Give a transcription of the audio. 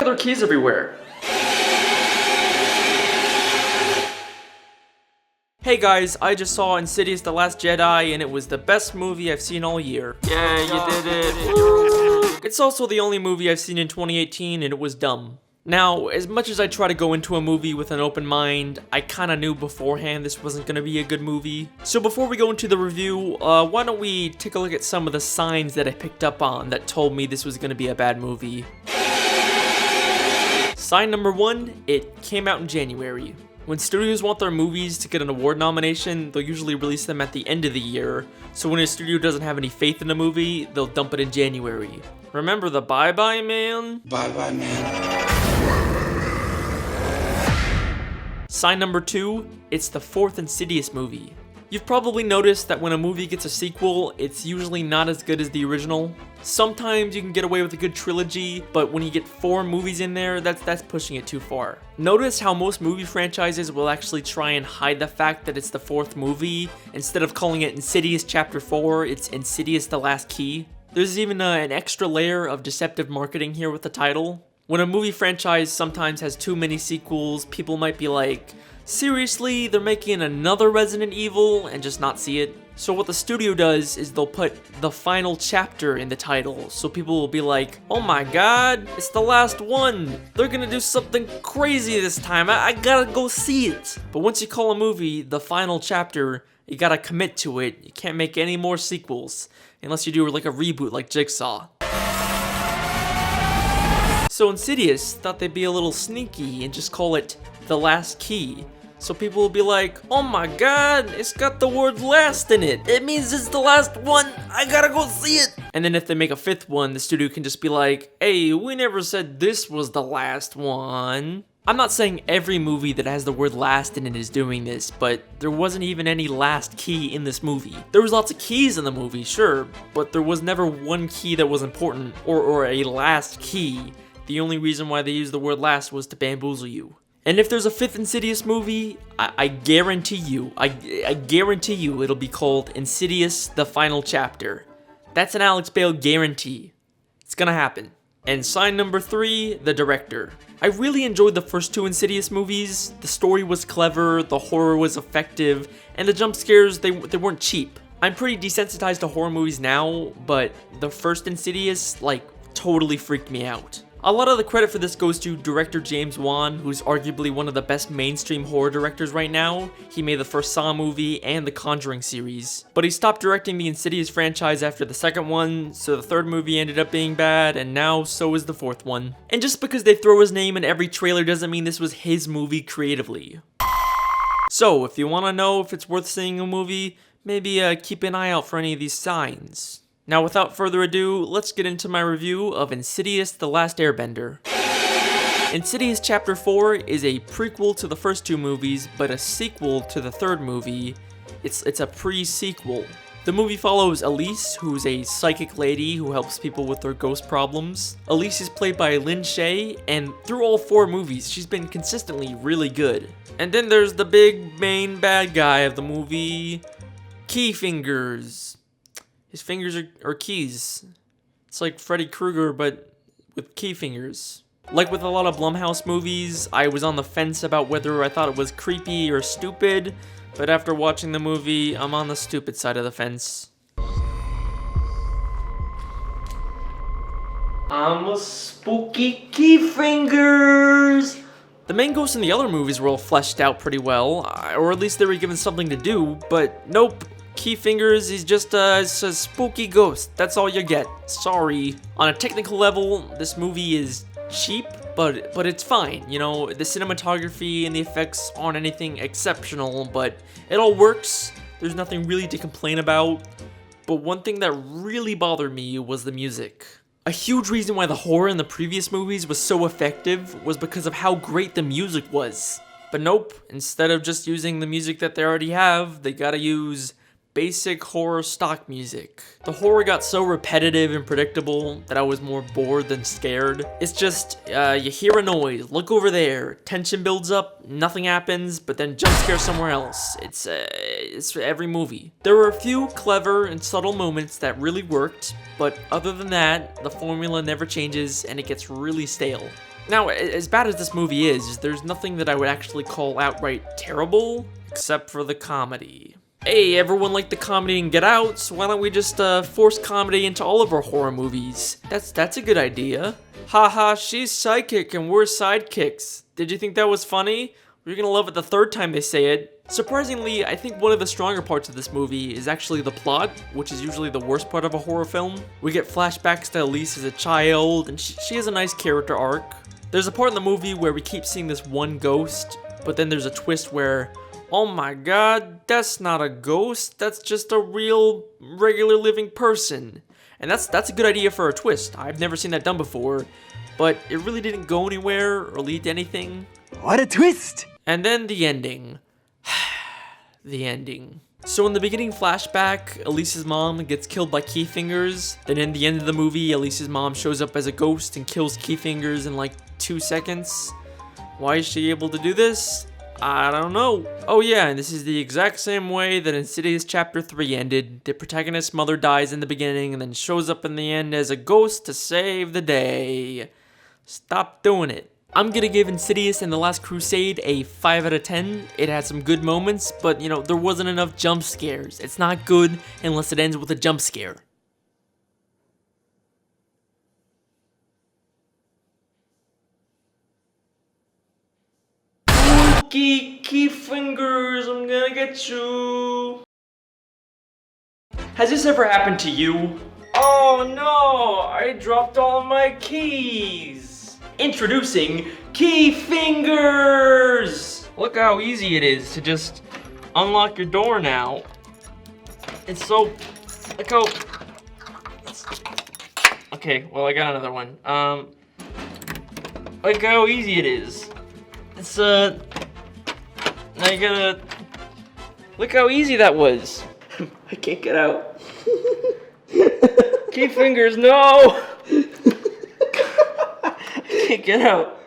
are there keys everywhere? Hey guys, I just saw Insidious: The Last Jedi and it was the best movie I've seen all year. Yeah, you did it. Woo. It's also the only movie I've seen in 2018 and it was dumb. Now, as much as I try to go into a movie with an open mind, I kinda knew beforehand this wasn't gonna be a good movie. So before we go into the review, why don't we take a look at some of the signs that I picked up on that told me this was gonna be a bad movie. Sign number 1, it came out in January. When studios want their movies to get an award nomination, they'll usually release them at the end of the year, so when a studio doesn't have any faith in a movie, they'll dump it in January. Remember the Bye Bye Man? Bye Bye Man. Sign number 2, it's the 4th Insidious movie. You've probably noticed that when a movie gets a sequel, it's usually not as good as the original. Sometimes you can get away with a good trilogy, but when you get 4 movies in there, that's pushing it too far. Notice how most movie franchises will actually try and hide the fact that it's the 4th movie. Instead of calling it Insidious Chapter 4, it's Insidious: The Last Key. There's even an extra layer of deceptive marketing here with the title. When a movie franchise sometimes has too many sequels, people might be like, seriously, they're making another Resident Evil, and just not see it. So what the studio does is they'll put the final chapter in the title, so people will be like, oh my god, it's the last one. They're gonna do something crazy this time, I gotta go see it. But once you call a movie the final chapter, you gotta commit to it. You can't make any more sequels, unless you do like a reboot like Jigsaw. So Insidious thought they'd be a little sneaky and just call it The Last Key. So people will be like, oh my god, it's got the word last in it. It means it's the last one. I gotta go see it. And then if they make a 5th one, the studio can just be like, hey, we never said this was the last one. I'm not saying every movie that has the word last in it is doing this, but there wasn't even any last key in this movie. There was lots of keys in the movie, sure, but there was never one key that was important, or a last key. The only reason why they used the word last was to bamboozle you. And if there's a 5th Insidious movie, I guarantee you, I guarantee you it'll be called Insidious: The Final Chapter. That's an Alex Bale guarantee. It's gonna happen. And sign number 3, the director. I really enjoyed the first 2 Insidious movies. The story was clever, the horror was effective, and the jump scares, they weren't cheap. I'm pretty desensitized to horror movies now, but the first Insidious, like, totally freaked me out. A lot of the credit for this goes to director James Wan, who's arguably one of the best mainstream horror directors right now. He made the first Saw movie and the Conjuring series. But he stopped directing the Insidious franchise after the 2nd one, so the 3rd movie ended up being bad, and now so is the 4th one. And just because they throw his name in every trailer doesn't mean this was his movie creatively. So, if you want to know if it's worth seeing a movie, maybe keep an eye out for any of these signs. Now, without further ado, let's get into my review of Insidious: The Last Airbender. Insidious Chapter 4 is a prequel to the first 2 movies, but a sequel to the 3rd movie. It's a pre-sequel. The movie follows Elise, who's a psychic lady who helps people with their ghost problems. Elise is played by Lin Shaye, and through all 4 movies, she's been consistently really good. And then there's the big main bad guy of the movie, Key Fingers. His fingers are keys. It's like Freddy Krueger, but with key fingers. Like with a lot of Blumhouse movies, I was on the fence about whether I thought it was creepy or stupid, but after watching the movie, I'm on the stupid side of the fence. I'm a spooky key fingers! The main ghosts in the other movies were all fleshed out pretty well, or at least they were given something to do, but nope. Key Fingers is just a spooky ghost. That's all you get. Sorry. On a technical level, this movie is cheap, but it's fine. You know, the cinematography and the effects aren't anything exceptional, but it all works. There's nothing really to complain about. But one thing that really bothered me was the music. A huge reason why the horror in the previous movies was so effective was because of how great the music was. But nope, instead of just using the music that they already have, they gotta use basic horror stock music. The horror got so repetitive and predictable that I was more bored than scared. It's just, you hear a noise, look over there, tension builds up, nothing happens, but then jump scare somewhere else. It's every movie. There were a few clever and subtle moments that really worked, but other than that, the formula never changes and it gets really stale. Now, as bad as this movie is, there's nothing that I would actually call outright terrible, except for the comedy. Hey, everyone liked the comedy in Get Out, so why don't we just force comedy into all of our horror movies? That's a good idea. Haha, she's psychic and we're sidekicks. Did you think that was funny? You're gonna love it the third time they say it. Surprisingly, I think one of the stronger parts of this movie is actually the plot, which is usually the worst part of a horror film. We get flashbacks to Elise as a child, and she has a nice character arc. There's a part in the movie where we keep seeing this one ghost, but then there's a twist where, oh my god, that's not a ghost, that's just a real, regular living person. And that's a good idea for a twist. I've never seen that done before, but it really didn't go anywhere or lead to anything. What a twist! And then the ending. The ending. So in the beginning flashback, Elise's mom gets killed by Keyfingers. Then in the end of the movie, Elise's mom shows up as a ghost and kills Keyfingers in like 2 seconds. Why is she able to do this? I don't know. Oh yeah, and this is the exact same way that Insidious Chapter 3 ended. The protagonist's mother dies in the beginning and then shows up in the end as a ghost to save the day. Stop doing it. I'm gonna give Insidious and The Last Crusade a 5 out of 10. It had some good moments, but there wasn't enough jump scares. It's not good unless it ends with a jump scare. Keyfingers, I'm gonna get you. Has this ever happened to you? Oh no, I dropped all my keys. Introducing Keyfingers! Look how easy it is to just unlock your door now. It's so, look how, okay, well I got another one. Look how easy it is. It's, now you gotta, look how easy that was. I can't get out. Keyfingers, no! Can't get out.